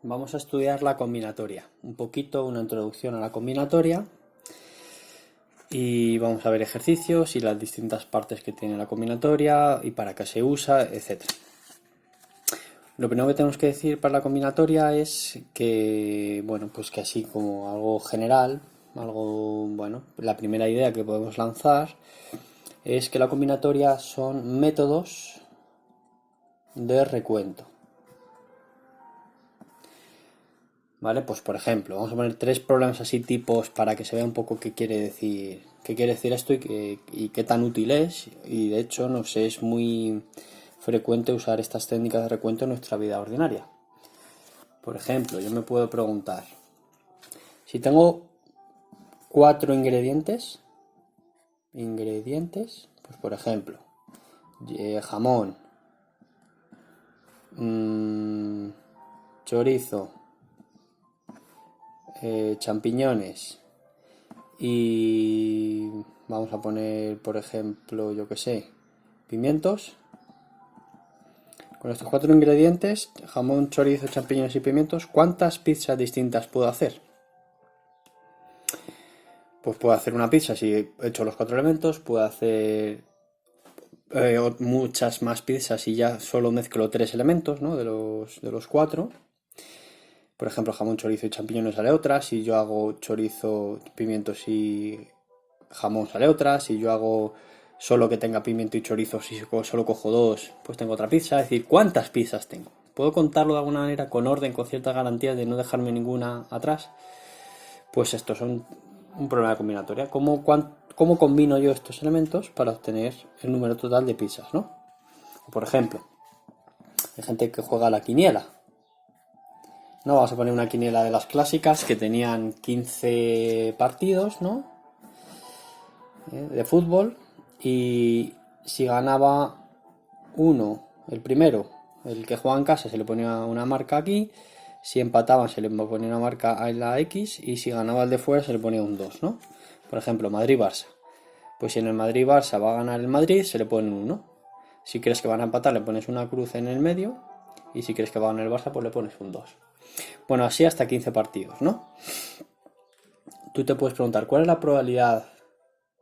Vamos a estudiar la combinatoria, un poquito, una introducción a la combinatoria y vamos a ver ejercicios y las distintas partes que tiene la combinatoria y para qué se usa, etc. Lo primero que tenemos que decir para la combinatoria es que, bueno, pues que así como algo general, la primera idea que podemos lanzar es que la combinatoria son métodos de recuento. ¿Vale? Pues por ejemplo, vamos a poner tres problemas así tipos para que se vea un poco qué quiere decir esto y qué tan útil es. Y de hecho, no sé, es muy frecuente usar estas técnicas de recuento en nuestra vida ordinaria. Por ejemplo, yo me puedo preguntar, si tengo 4 ingredientes, pues por ejemplo, jamón, chorizo, champiñones y vamos a poner, por ejemplo, yo que sé, pimientos. Con estos 4 ingredientes, jamón, chorizo, champiñones y pimientos, ¿cuántas pizzas distintas puedo hacer? Pues puedo hacer una pizza si he hecho los 4 elementos, puedo hacer muchas más pizzas si ya solo mezclo 3 elementos, ¿no? de los 4. Por ejemplo, jamón, chorizo y champiñones sale otra. Si yo hago chorizo, pimientos y jamón sale otra. Si yo hago solo que tenga pimiento y chorizo, si solo cojo 2, pues tengo otra pizza. Es decir, ¿cuántas pizzas tengo? ¿Puedo contarlo de alguna manera con orden, con ciertas garantías de no dejarme ninguna atrás? Pues estos son un problema de combinatoria. ¿Cómo combino yo estos elementos para obtener el número total de pizzas, ¿no? Por ejemplo, hay gente que juega a la quiniela. No, vamos a poner una quiniela de las clásicas que tenían 15 partidos, ¿no? De fútbol. Y si ganaba uno, el primero, el que juega en casa, se le ponía una marca aquí. Si empataban, se le ponía una marca en la X. Y si ganaba el de fuera, se le ponía un 2, ¿no? Por ejemplo, Madrid-Barça. Pues si en el Madrid-Barça va a ganar el Madrid, se le pone un 1. Si crees que van a empatar, le pones una cruz en el medio. Y si crees que va a ganar el Barça, pues le pones un 2. Bueno, así hasta 15 partidos, ¿no? Tú te puedes preguntar, ¿cuál es la probabilidad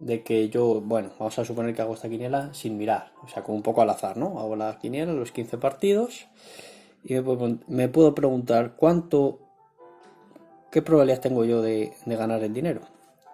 de que yo, bueno, vamos a suponer que hago esta quiniela sin mirar, o sea, como un poco al azar, ¿no? Hago la quiniela, los 15 partidos, y me puedo preguntar, ¿qué probabilidad tengo yo de ganar el dinero?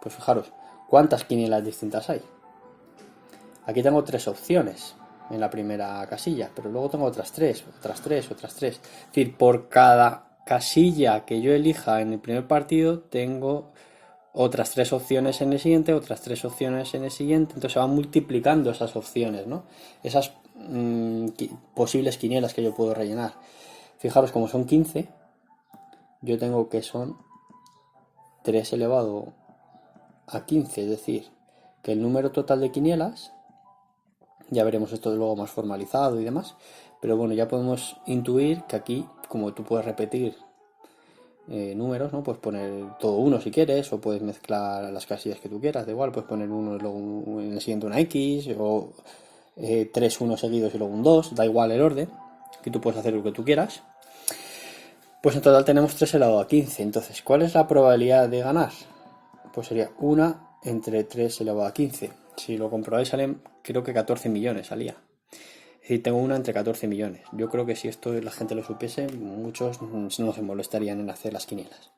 Pues fijaros, ¿cuántas quinielas distintas hay? Aquí tengo 3 opciones en la primera casilla, pero luego tengo otras 3. Es decir, por cada casilla que yo elija en el primer partido, tengo otras 3 opciones en el siguiente, otras 3 opciones en el siguiente, entonces se van multiplicando esas opciones, ¿no? Esas posibles quinielas que yo puedo rellenar. Fijaros, como son 15, yo tengo que son 3 elevado a 15, es decir, que el número total de quinielas, ya veremos esto luego más formalizado y demás, pero bueno, ya podemos intuir que aquí, como tú puedes repetir números, ¿no? Puedes poner todo 1 si quieres, o puedes mezclar las casillas que tú quieras, da igual, puedes poner 1 y luego en el siguiente una X, o 3 1 seguidos y luego un 2, da igual el orden, que tú puedes hacer lo que tú quieras. Pues en total tenemos 3 elevado a 15, entonces, ¿cuál es la probabilidad de ganar? Pues sería 1 entre 3 elevado a 15. Si lo comprobáis salen, creo que 14 millones salía. Es decir, tengo 1 entre 14 millones. Yo creo que si esto la gente lo supiese, muchos no se molestarían en hacer las quinielas.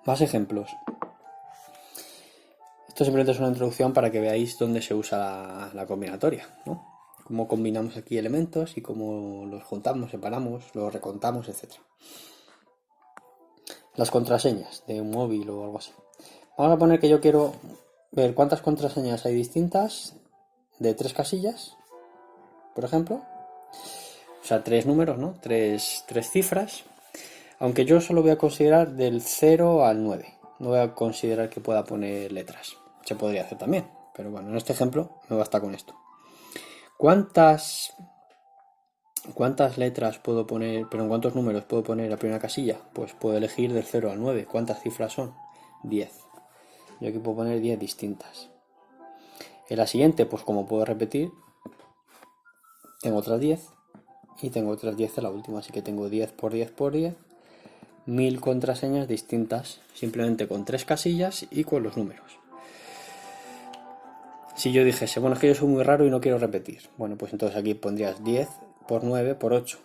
Más ejemplos. Esto simplemente es una introducción para que veáis dónde se usa la combinatoria, ¿no? Cómo combinamos aquí elementos y cómo los juntamos, separamos, los recontamos, etc. Las contraseñas de un móvil o algo así. Vamos a poner que yo quiero ver cuántas contraseñas hay distintas de 3 casillas, por ejemplo. O sea, 3 números, ¿no? 3 cifras. Aunque yo solo voy a considerar del 0 al 9. No voy a considerar que pueda poner letras. Se podría hacer también. Pero bueno, en este ejemplo me basta con esto. ¿Cuántas letras puedo poner, pero en cuántos números puedo poner la primera casilla? Pues puedo elegir del 0 al 9. ¿Cuántas cifras son? 10. Yo aquí puedo poner 10 distintas. En la siguiente, pues como puedo repetir, tengo otras 10. y tengo otras 10 en la última, así que tengo 10 por 10 por 10, 1000 contraseñas distintas, simplemente con 3 casillas y con los números. Si yo dijese, bueno, es que yo soy muy raro y no quiero repetir, bueno, pues entonces aquí pondrías 10 por 9 por 8,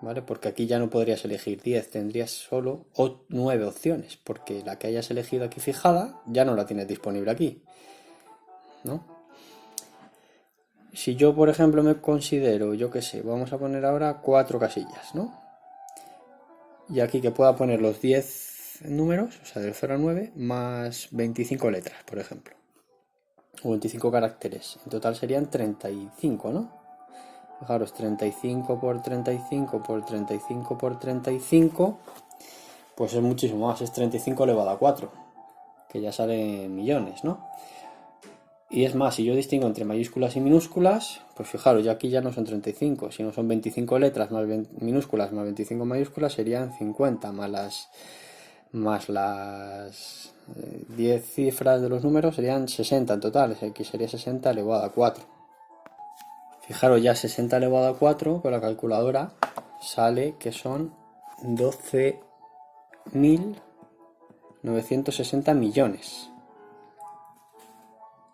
¿vale? Porque aquí ya no podrías elegir 10, tendrías solo 9 opciones, porque la que hayas elegido aquí fijada ya no la tienes disponible aquí, ¿no? Si yo, por ejemplo, me considero, yo qué sé, vamos a poner ahora 4 casillas, ¿no? Y aquí que pueda poner los 10 números, o sea, del 0 al 9, más 25 letras, por ejemplo. O 25 caracteres. En total serían 35, ¿no? Fijaros, 35 por 35 por 35 por 35, pues es muchísimo más, es 35 elevado a 4, que ya sale en millones, ¿no? Y es más, si yo distingo entre mayúsculas y minúsculas, pues fijaros, ya aquí ya no son 35, sino son 25 letras más minúsculas más 25 mayúsculas, serían 50, más las 10 cifras de los números serían 60 en total, aquí sería 60 elevado a 4. Fijaros, ya 60 elevado a 4 con la calculadora sale que son 12.960 millones.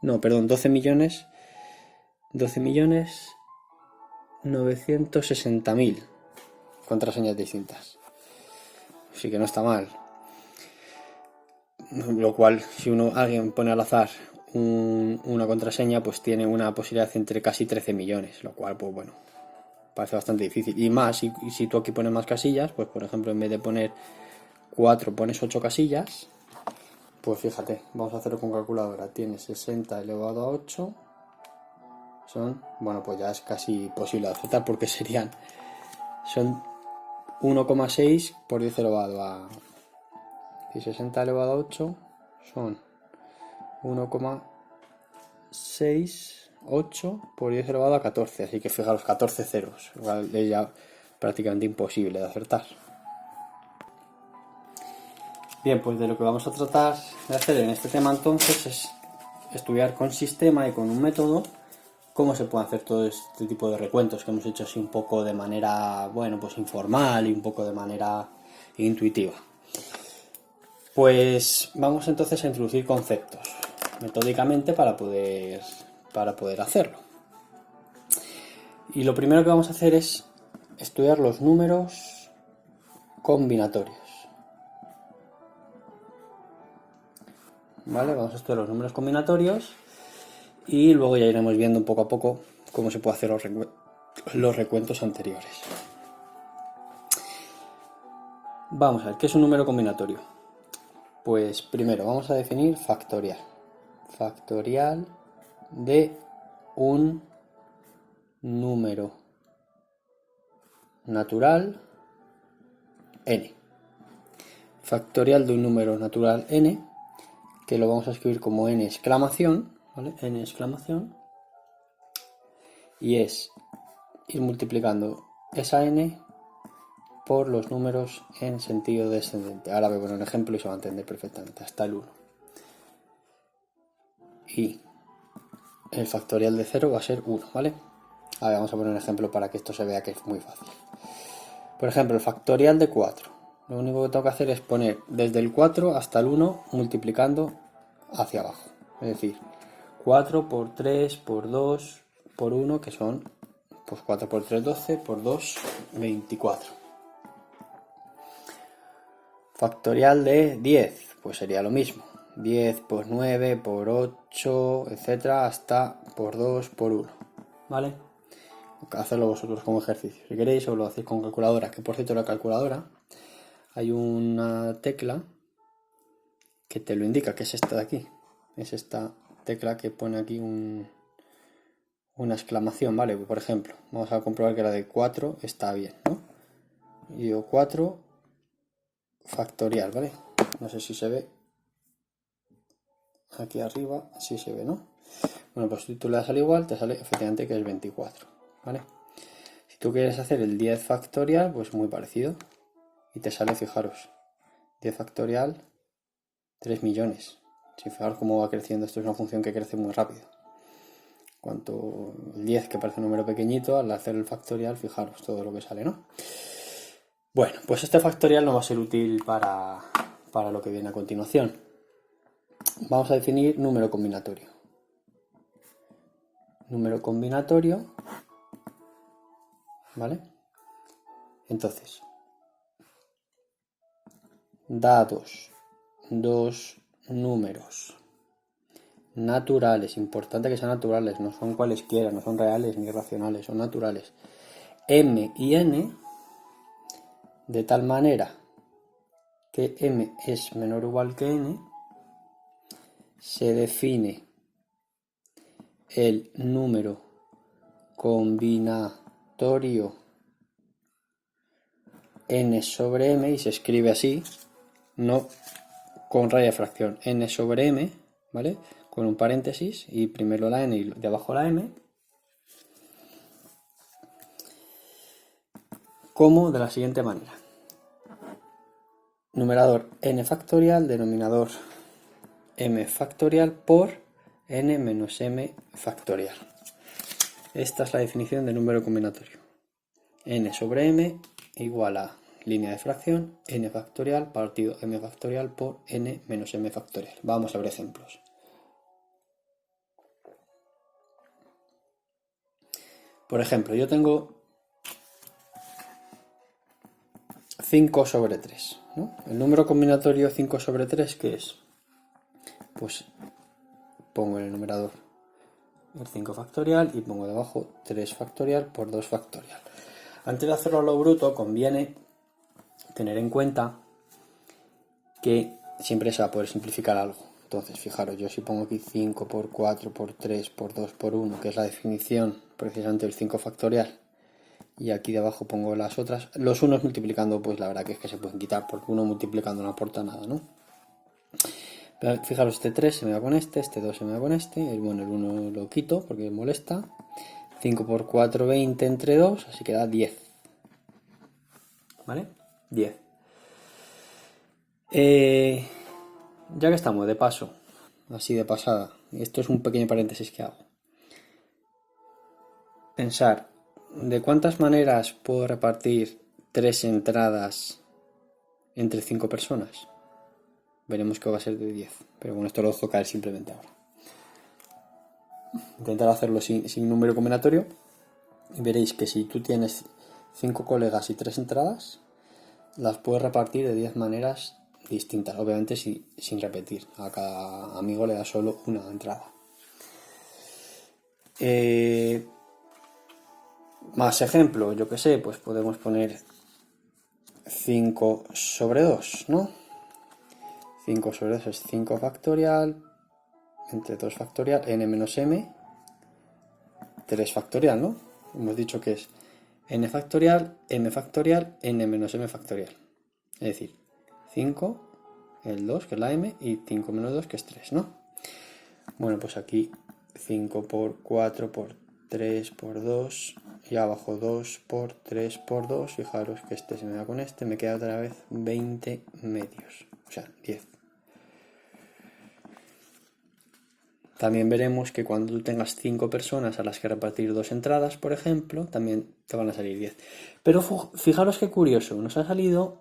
No, perdón, 12.960.000 contraseñas distintas. Así que no está mal. Lo cual, si alguien pone al azar una contraseña, pues tiene una posibilidad entre casi 13 millones, lo cual, pues bueno, parece bastante difícil. Y más, si tú aquí pones más casillas, pues por ejemplo, en vez de poner 4, pones 8 casillas, pues fíjate, vamos a hacerlo con calculadora. Tienes 60 elevado a 8, bueno, pues ya es casi posible de aceptar porque son 1,6 por 10 elevado a... Y 60 elevado a 8 son 1,68 por 10 elevado a 14. Así que fijaros, 14 ceros. Igual es ya prácticamente imposible de acertar. Bien, pues de lo que vamos a tratar de hacer en este tema entonces es estudiar con sistema y con un método cómo se puede hacer todo este tipo de recuentos que hemos hecho así un poco de manera, bueno, pues informal y un poco de manera intuitiva. Pues vamos entonces a introducir conceptos metódicamente para poder hacerlo. Y lo primero que vamos a hacer es estudiar los números combinatorios. ¿Vale? Vamos a estudiar los números combinatorios y luego ya iremos viendo poco a poco cómo se puede hacer los recuentos anteriores. Vamos a ver, ¿qué es un número combinatorio? Pues primero vamos a definir factorial. Factorial de un número natural n. Factorial de un número natural n, que lo vamos a escribir como n exclamación, ¿vale? N exclamación. Y es ir multiplicando esa n por los números en sentido descendente. Ahora voy a poner un ejemplo y se va a entender perfectamente, hasta el 1. Y el factorial de 0 va a ser 1, ¿vale? Ahora vamos a poner un ejemplo para que esto se vea que es muy fácil. Por ejemplo, el factorial de 4. Lo único que tengo que hacer es poner desde el 4 hasta el 1 multiplicando hacia abajo. Es decir, 4 por 3 por 2 por 1, que son pues 4 por 3, 12, por 2, 24. Factorial de 10, pues sería lo mismo. 10 por 9 por 8, etcétera, hasta por 2 por 1. ¿Vale? Hacedlo vosotros como ejercicio. Si queréis, os lo hacéis con calculadora. Que por cierto, la calculadora hay una tecla que te lo indica, que es esta de aquí. Es esta tecla que pone aquí una exclamación, ¿vale? Por ejemplo, vamos a comprobar que la de 4 está bien, ¿no? Y digo 4 factorial, ¿vale? No sé si se ve. Aquí arriba sí se ve, ¿no? Bueno, pues si tú le das al igual, te sale efectivamente que es 24, ¿vale? Si tú quieres hacer el 10 factorial, pues muy parecido. Y te sale, fijaros, 10 factorial, 3 millones. Si fijaros cómo va creciendo, esto es una función que crece muy rápido. Cuanto el 10, que parece un número pequeñito, al hacer el factorial, fijaros todo lo que sale, ¿no? Bueno, pues este factorial no va a ser útil para lo que viene a continuación. Vamos a definir número combinatorio. Número combinatorio, ¿vale? Entonces, dados dos números naturales, importante que sean naturales, no son cualesquiera, no son reales ni racionales, son naturales, m y n, de tal manera que m es menor o igual que n, se define el número combinatorio n sobre m, y se escribe así, no con raya de fracción, n sobre m, ¿vale? Con un paréntesis y primero la n y de abajo la m, como de la siguiente manera: numerador n factorial, denominador m factorial por n menos m factorial. Esta es la definición de número combinatorio. N sobre m igual a línea de fracción n factorial partido m factorial por n menos m factorial. Vamos a ver ejemplos. Por ejemplo, yo tengo 5 sobre 3, ¿no? El número combinatorio 5 sobre 3, ¿qué es? Pues pongo en el numerador el 5 factorial y pongo debajo 3 factorial por 2 factorial. Antes de hacerlo a lo bruto, conviene tener en cuenta que siempre se va a poder simplificar algo. Entonces, fijaros, yo si pongo aquí 5 por 4 por 3 por 2 por 1, que es la definición precisamente del 5 factorial, y aquí debajo pongo las otras, los unos multiplicando, pues la verdad que es que se pueden quitar, porque uno multiplicando no aporta nada, ¿no? Pero fijaros, este 3 se me va con este 2 se me va con este, bueno, el 1 lo quito porque molesta. 5 por 4, 20 entre 2, así que da 10. ¿Vale? 10. Ya que estamos, de paso, así de pasada, esto es un pequeño paréntesis que hago. Pensar, ¿de cuántas maneras puedo repartir 3 entradas entre 5 personas? Veremos que va a ser de 10, pero bueno, esto lo dejo caer simplemente ahora. Intentar hacerlo sin número combinatorio y veréis que si tú tienes 5 colegas y 3 entradas, las puedes repartir de 10 maneras distintas, obviamente sin repetir. A cada amigo le da solo una entrada. Más ejemplo, yo que sé, pues podemos poner 5 sobre 2, ¿no? 5 sobre 2 es 5 factorial, entre 2 factorial, n menos m, 3 factorial, ¿no? Hemos dicho que es n factorial, m factorial, n menos m factorial. Es decir, 5, el 2, que es la m, y 5 menos 2, que es 3, ¿no? Bueno, pues aquí 5 por 4 por 3 por 2, y abajo 2 por 3 por 2, fijaros que este se me da con este, me queda otra vez 20 medios, o sea, 10. También veremos que cuando tú tengas 5 personas a las que repartir 2 entradas, por ejemplo, también te van a salir 10. Pero fijaros qué curioso, nos ha salido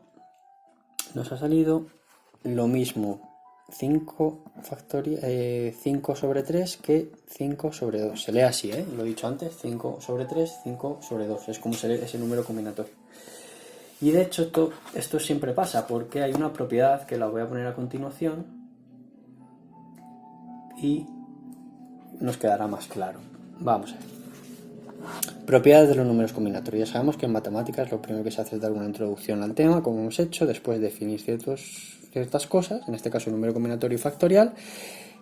lo mismo 5 sobre 3 que 5 sobre 2. Se lee así, lo he dicho antes, 5 sobre 3, 5 sobre 2. Es como se lee ese número combinatorio. Y de hecho esto siempre pasa, porque hay una propiedad que la voy a poner a continuación y nos quedará más claro. Vamos a ver. Propiedades de los números combinatorios. Ya sabemos que en matemáticas lo primero que se hace es dar una introducción al tema, como hemos hecho, después definir ciertas cosas, en este caso el número combinatorio y factorial,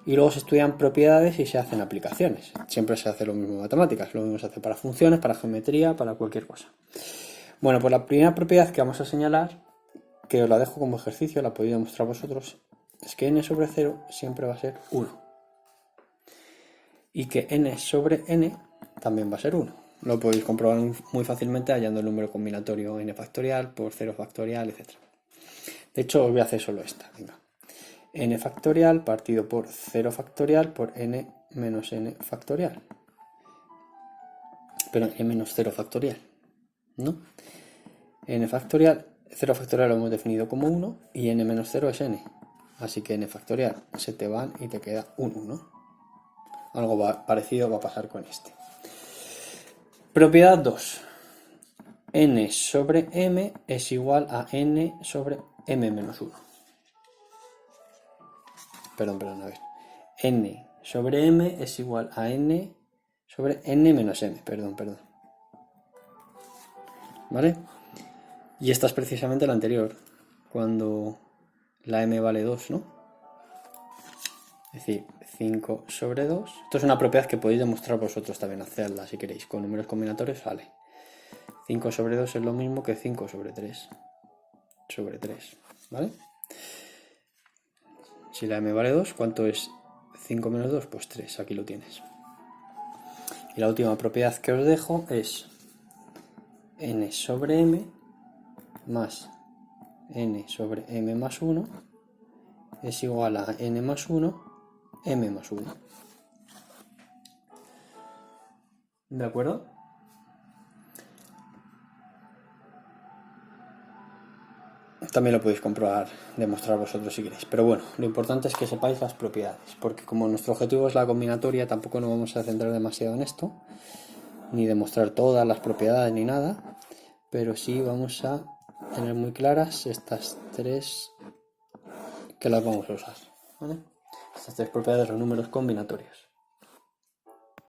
y luego se estudian propiedades y se hacen aplicaciones. Siempre se hace lo mismo en matemáticas, lo mismo se hace para funciones, para geometría, para cualquier cosa. Bueno, pues la primera propiedad que vamos a señalar, que os la dejo como ejercicio, la podéis demostrar vosotros, es que n sobre 0 siempre va a ser 1. Y que n sobre n también va a ser 1. Lo podéis comprobar muy fácilmente hallando el número combinatorio n factorial por 0 factorial, etc. De hecho, os voy a hacer solo esta. Venga. N factorial partido por 0 factorial por n menos n factorial. pero n menos 0 factorial, ¿no? N factorial, 0 factorial lo hemos definido como 1 y n menos 0 es n. Así que n factorial se te van y te queda un 1. Algo parecido va a pasar con este. Propiedad 2. N sobre m es igual a n sobre m menos 1. Perdón, a ver. N sobre m es igual a n sobre n menos m. Perdón. ¿Vale? Y esta es precisamente la anterior, cuando la m vale 2, ¿no? Es decir, 5 sobre 2. Esto es una propiedad que podéis demostrar vosotros también, hacerla si queréis. Con números combinatorios vale. 5 sobre 2 es lo mismo que 5 sobre 3. Sobre 3, ¿vale? Si la m vale 2, ¿cuánto es 5 menos 2? Pues 3, aquí lo tienes. Y la última propiedad que os dejo es n sobre m más n sobre m más 1 es igual a n más 1, m más 1. ¿De acuerdo? También lo podéis comprobar, demostrar vosotros si queréis. Pero bueno, lo importante es que sepáis las propiedades, porque como nuestro objetivo es la combinatoria, tampoco nos vamos a centrar demasiado en esto, ni demostrar todas las propiedades ni nada, pero sí vamos a tener muy claras estas tres que las vamos a usar, ¿vale? Estas tres propiedades de los números combinatorios.